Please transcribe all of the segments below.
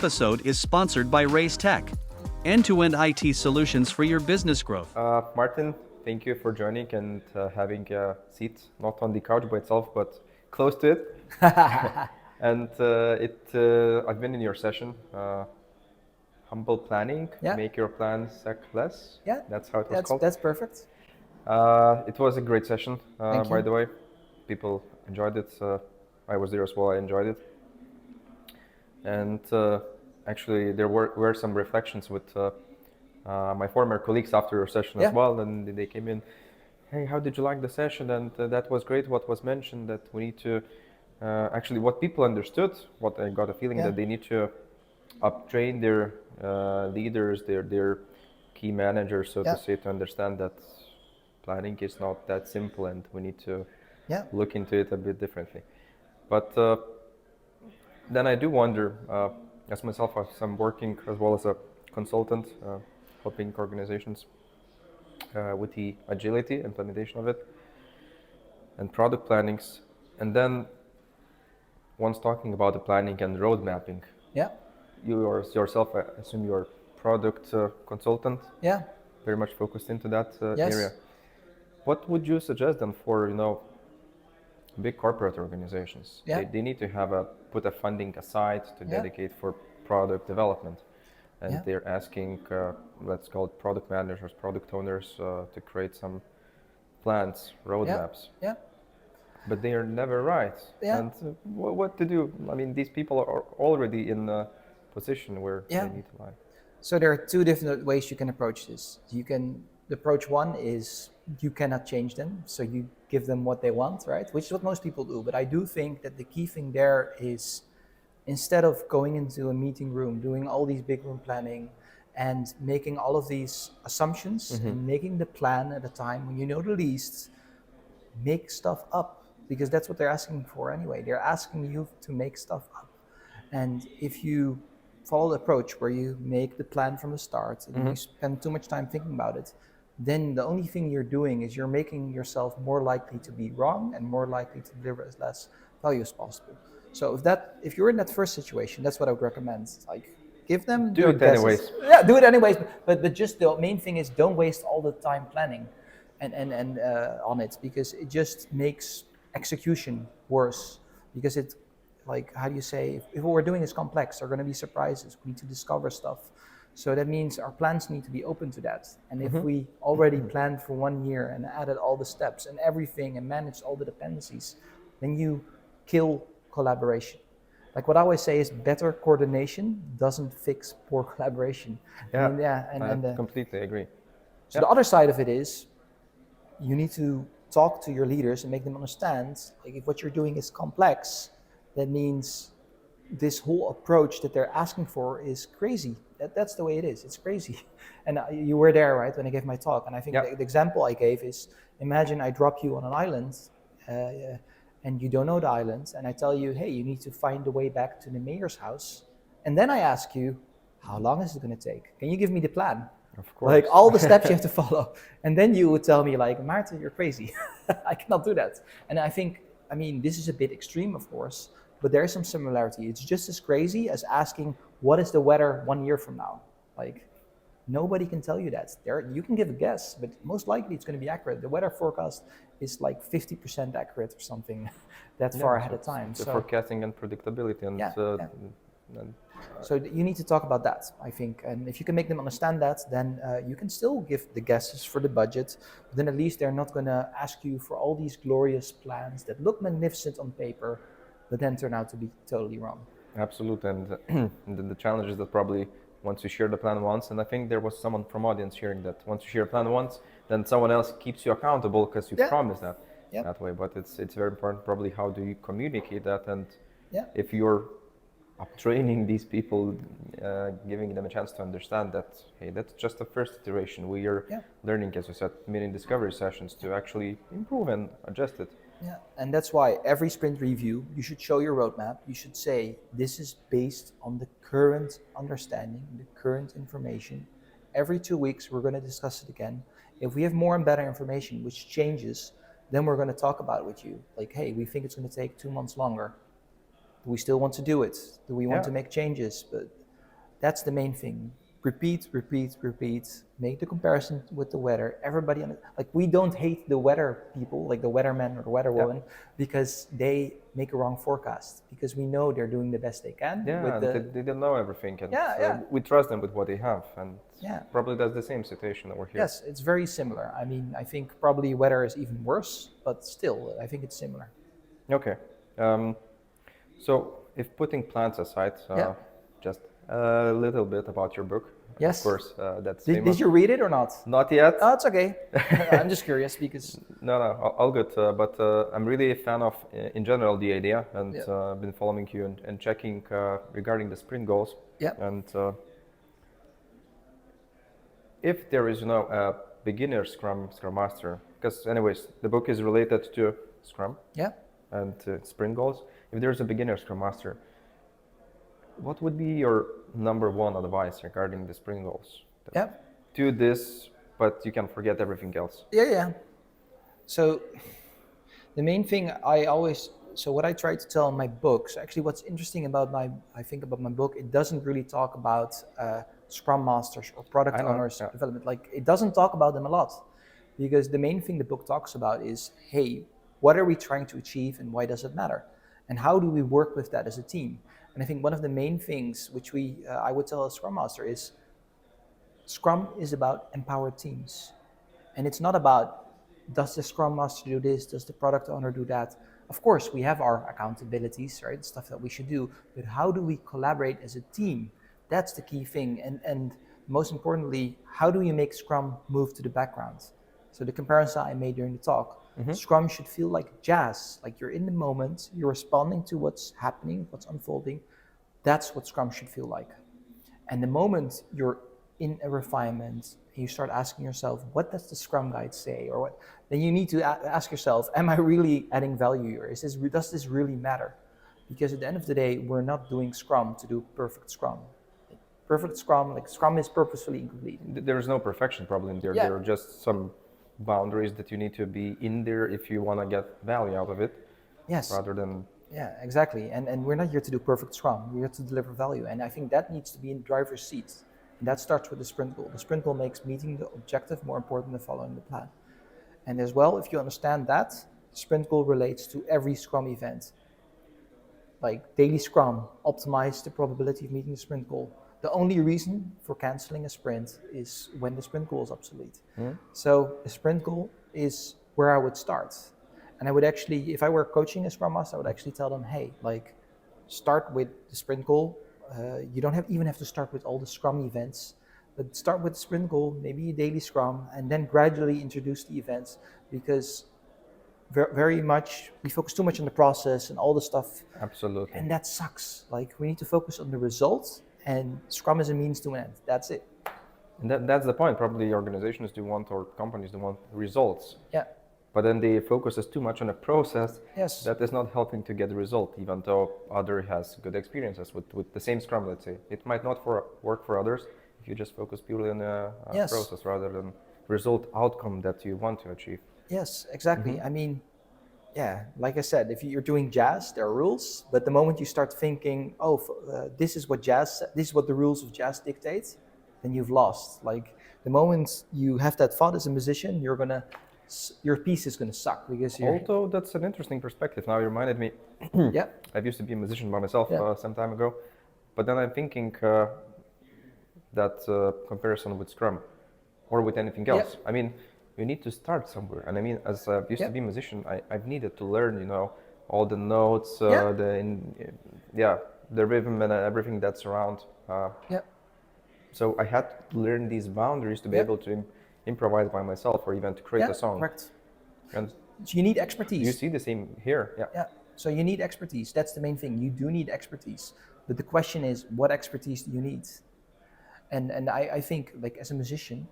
episode is sponsored by Raise Tech, end-to-end IT solutions for your business growth. Maarten, thank you for joining and having a seat, not on the couch by itself, but close to it. And I've been in your session, Humble Planning, Make Your Plan Suck Less. Yeah, that's how it was called. That's perfect. It was a great session, by the way. People enjoyed it. I was there as well, I enjoyed it. And actually, there were some reflections with my former colleagues after your session as well, and they came in, hey, how did you like the session? And that was great what was mentioned, that we need to, actually what people understood, what I got a feeling that they need to uptrain their leaders, their key managers, so to say, to understand that planning is not that simple and we need to look into it a bit differently. But then I do wonder, as myself, as I'm working as well as a consultant, helping organizations with the agility, implementation of it, and product plannings. And then once talking about the planning and road mapping, you yourself, I assume you're product consultant, very much focused into that area. What would you suggest then for, big corporate organizations? They need to put a funding aside to dedicate for product development. And they're asking, let's call it product managers, product owners, to create some plans, roadmaps. But they are never right. And what to do? I mean, these people are already in a position where they need to lie. So there are two different ways you can approach this. Approach one is you cannot change them, so you give them what they want, right? Which is what most people do. But I do think that the key thing there is, instead of going into a meeting room, doing all these big room planning and making all of these assumptions and making the plan at a time when you know the least, make stuff up, because that's what they're asking for anyway. They're asking you to make stuff up. And if you follow the approach where you make the plan from the start and you spend too much time thinking about it, then the only thing you're doing is you're making yourself more likely to be wrong and more likely to deliver as less value as possible. So if you're in that first situation, that's what I would recommend. Like, give them do it guesses. Anyways. Yeah, do it anyways. But just the main thing is, don't waste all the time planning and on it, because it just makes execution worse. Because it, like, how do you say, if what we're doing is complex, there are going to be surprises. We need to discover stuff. So that means our plans need to be open to that. And if we already planned for 1 year and added all the steps and everything and managed all the dependencies, then you kill collaboration. Like what I always say is, better coordination doesn't fix poor collaboration. I completely agree. So the other side of it is, you need to talk to your leaders and make them understand, like, if what you're doing is complex, that means this whole approach that they're asking for is crazy. That's the way it is. It's crazy. And you were there, right, when I gave my talk. And I think the example I gave is, imagine I drop you on an island and you don't know the island. And I tell you, hey, you need to find a way back to the mayor's house. And then I ask you, how long is it going to take? Can you give me the plan? Of course. Like all the steps you have to follow. And then you would tell me, like, Maarten, you're crazy. I cannot do that. And I think, this is a bit extreme, of course, but there is some similarity. It's just as crazy as asking, what is the weather 1 year from now? Like, nobody can tell you that. You can give a guess, but most likely it's going to be accurate. The weather forecast is like 50% accurate or something that far ahead of time. The forecasting and predictability. So you need to talk about that, I think. And if you can make them understand that, then you can still give the guesses for the budget. But then at least they're not going to ask you for all these glorious plans that look magnificent on paper, but then turn out to be totally wrong. Absolutely. And the challenge is that probably once you share the plan once, and I think there was someone from audience sharing that once you share a plan once, then someone else keeps you accountable because you promised that way. But it's very important probably how do you communicate that, and if you're uptraining these people, giving them a chance to understand that, hey, that's just the first iteration. We are learning, as you said, many discovery sessions to actually improve and adjust it. Yeah, and that's why every sprint review, you should show your roadmap. You should say, this is based on the current understanding, the current information. Every 2 weeks, we're going to discuss it again. If we have more and better information, which changes, then we're going to talk about it with you. Like, hey, we think it's going to take 2 months longer. Do we still want to do it? Do we want to make changes? But That's the main thing. Repeat, repeat, repeat. Make the comparison with the weather. Everybody, like we don't hate the weather people, like the weatherman or the weather woman, because they make a wrong forecast. Because we know they're doing the best they can. Yeah, they don't know everything, and we trust them with what they have, and probably that's the same situation over here. Yes, it's very similar. I mean, I think probably weather is even worse, but still, I think it's similar. Okay. So if putting plans aside, just a little bit about your book. Yes. Of course, that's Did you read it or not? Not yet. Oh, it's okay. I'm just curious because... No, all good. But I'm really a fan of, in general, the idea, and I've been following you and checking regarding the sprint goals. Yeah. And if there is a beginner Scrum Master, because anyways, the book is related to Scrum. Yeah. And sprint goals. If there's a beginner Scrum Master, what would be your number one advice regarding the sprint goals? Yeah. Do this, but you can forget everything else. Yeah. So the main thing what I try to tell in my books, actually what's interesting about my book, it doesn't really talk about Scrum Masters or product owners development. Like it doesn't talk about them a lot, because the main thing the book talks about is, hey, what are we trying to achieve and why does it matter? And how do we work with that as a team? And I think one of the main things which I would tell a Scrum Master is, Scrum is about empowered teams. And it's not about, does the Scrum Master do this? Does the product owner do that? Of course, we have our accountabilities, right? Stuff that we should do. But how do we collaborate as a team? That's the key thing. And most importantly, how do you make Scrum move to the background? So the comparison I made during the talk, Scrum should feel like jazz, like you're in the moment, you're responding to what's happening, what's unfolding. That's what Scrum should feel like. And the moment you're in a refinement, you start asking yourself, what does the Scrum guide say? Or what? Then you need to ask yourself, am I really adding value here? Does this really matter? Because at the end of the day, we're not doing Scrum to do perfect Scrum. Perfect Scrum, like Scrum is purposefully incomplete. There's no perfection probably in there. Yeah. There are just some boundaries that you need to be in there if you want to get value out of it. Yes. Rather than... Yeah, exactly. And we're not here to do perfect Scrum. We're here to deliver value. And I think that needs to be in driver's seat. And that starts with the sprint goal. The sprint goal makes meeting the objective more important than following the plan. And as well, if you understand that, the sprint goal relates to every Scrum event. Like daily Scrum, optimize the probability of meeting the sprint goal. The only reason for canceling a sprint is when the sprint goal is obsolete. So the sprint goal is where I would start. And I would actually, if I were coaching a Scrum Master, I would actually tell them, hey, like start with the sprint goal. You don't even have to start with all the Scrum events, but start with the sprint goal, maybe a daily Scrum, and then gradually introduce the events, because very much we focus too much on the process and all the stuff. Absolutely. And that sucks. Like we need to focus on the results, and Scrum is a means to an end. That's it. And that's the point. Probably organizations do want, or companies do want results. Yeah. But then they focus too much on a process. Yes. That is not helping to get the result, even though other has good experiences with the same Scrum, let's say. It might not work for others if you just focus purely on a process rather than result outcome that you want to achieve. Yes, exactly. I mean, yeah, like I said, if you're doing jazz, there are rules. But the moment you start thinking, this is what the rules of jazz dictate, then you've lost. Like the moment you have that thought as a musician, your piece is going to suck because Although that's an interesting perspective. Now you reminded me. Yeah. I used to be a musician by myself some time ago, but then I'm thinking that comparison with Scrum or with anything else. Yeah. I mean, you need to start somewhere. And I mean, as I used to be a musician, I've needed to learn, all the notes, the rhythm and everything that's around. So I had to learn these boundaries to be able to improvise by myself or even to create a song. Correct. And so you need expertise. You see the same here. Yeah. So you need expertise. That's the main thing. You do need expertise. But the question is, what expertise do you need? And I think, like as a musician,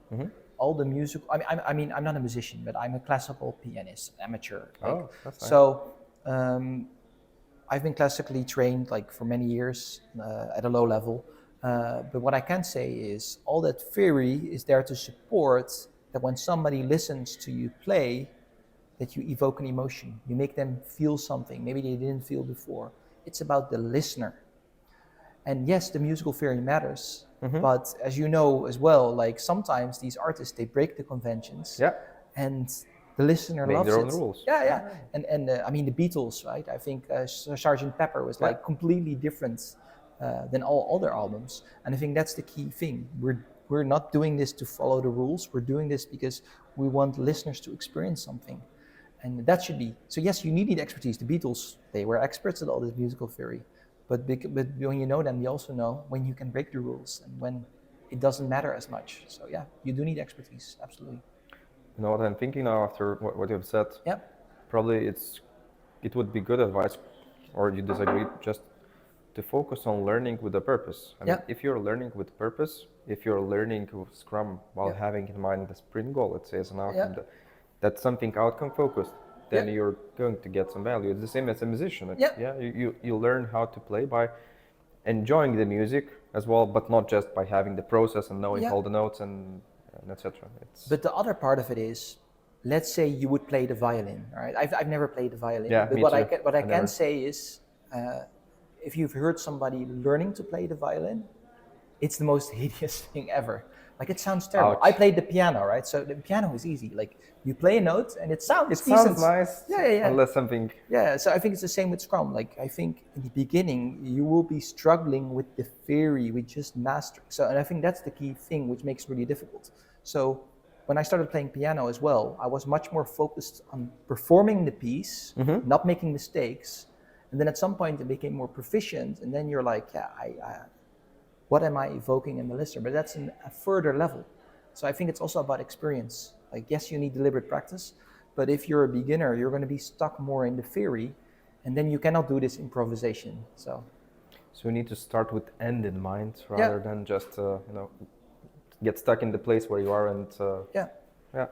all the music. I mean, I'm not a musician, but I'm a classical pianist, amateur. That's nice. So I've been classically trained like for many years at a low level. But what I can say is all that theory is there to support that when somebody listens to you play, that you evoke an emotion. You make them feel something maybe they didn't feel before. It's about the listener. And yes, the musical theory matters, but as you know as well, like sometimes these artists, they break the conventions, Yeah. and the listener Make loves their it. own rules. Yeah. And I mean the Beatles, right? I think Sgt. Pepper was like completely different than all other albums, and I think that's the key thing. We're not doing this to follow the rules. We're doing this because we want listeners to experience something, and that should be. So yes, you need expertise. The Beatles, they were experts at all this musical theory, but when you know them, you also know when you can break the rules and when it doesn't matter as much. So yeah, you do need expertise, absolutely. You know what I'm thinking now after what you've said? Yeah. Probably it would be good advice, or you disagree, just to focus on learning with a purpose. I mean, if you're learning with purpose, if you're learning with Scrum while having in mind the sprint goal, let's say, as an outcome, that's something outcome focused, then you're going to get some value. It's the same as a musician. You learn how to play by enjoying the music as well, but not just by having the process and knowing all the notes and etc. But the other part of it is, let's say you would play the violin, right? I've never played the violin, but what I can say is, if you've heard somebody learning to play the violin, it's the most hideous thing ever. Like it sounds terrible. Ouch. I played the piano, right? So the piano is easy. Like you play a note and it sounds decent. Nice. Yeah. Unless something. Yeah. So I think it's the same with Scrum. Like I think in the beginning you will be struggling with the theory, with just mastering. So and I think that's the key thing, which makes it really difficult. So when I started playing piano as well, I was much more focused on performing the piece, not making mistakes. And then at some point it became more proficient, and then you're like, what am I evoking in the listener? But that's a further level. So I think it's also about experience. Like, yes, you need deliberate practice, but if you're a beginner, you're going to be stuck more in the theory, and then you cannot do this improvisation. So you need to start with end in mind rather than just get stuck in the place where you are and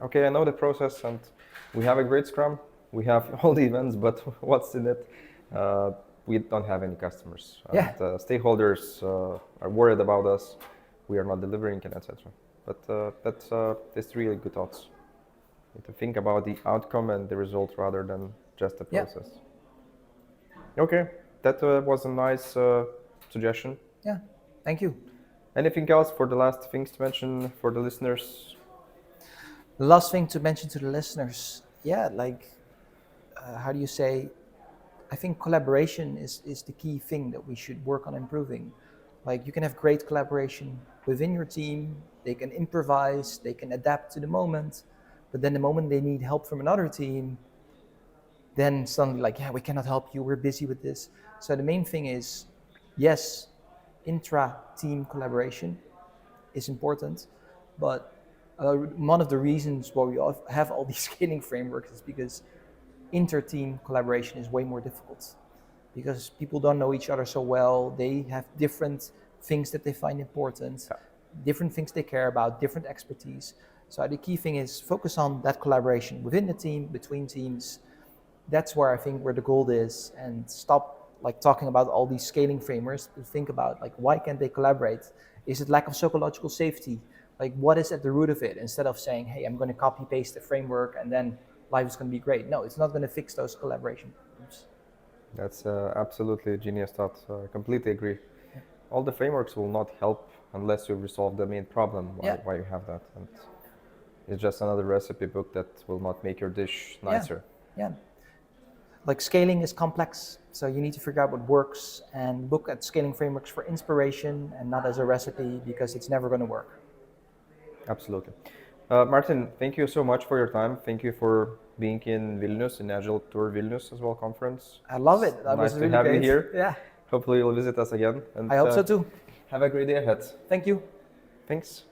okay, I know the process and we have a great Scrum, we have all the events, but what's in it? We don't have any customers. Stakeholders are worried about us. We are not delivering, and etc. But that's really good thoughts. You have to think about the outcome and the result rather than just the process. Okay, that was a nice suggestion. Yeah, thank you. Anything else for the last things to mention for the listeners? The last thing to mention to the listeners, how do you say? I think collaboration is the key thing that we should work on improving. Like you can have great collaboration within your team, they can improvise, they can adapt to the moment, but then the moment they need help from another team, then suddenly we cannot help you, we're busy with this. So the main thing is, yes, intra-team collaboration is important, but one of the reasons why we have all these scaling frameworks is because inter-team collaboration is way more difficult because people don't know each other so well. They have different things that they find important, different things they care about, different expertise. So the key thing is focus on that collaboration within the team, between teams. That's where I think where the goal is, and stop talking about all these scaling frameworks, to think about why can't they collaborate? Is it lack of psychological safety? What is at the root of it? Instead of saying, hey, I'm going to copy paste the framework and then life is going to be great. No, it's not going to fix those collaboration problems. That's absolutely a genius thought. I completely agree. Yeah. All the frameworks will not help unless you resolve the main problem why you have that. And it's just another recipe book that will not make your dish nicer. Yeah. Scaling is complex, so you need to figure out what works and look at scaling frameworks for inspiration and not as a recipe, because it's never going to work. Absolutely. Maarten, thank you so much for your time. Thank you for being in Vilnius, in Agile Tour Vilnius as well conference. I love it. That nice was really to have great. you here. Yeah. Hopefully you'll visit us again. And, I hope so too. Have a great day ahead. Thank you. Thanks.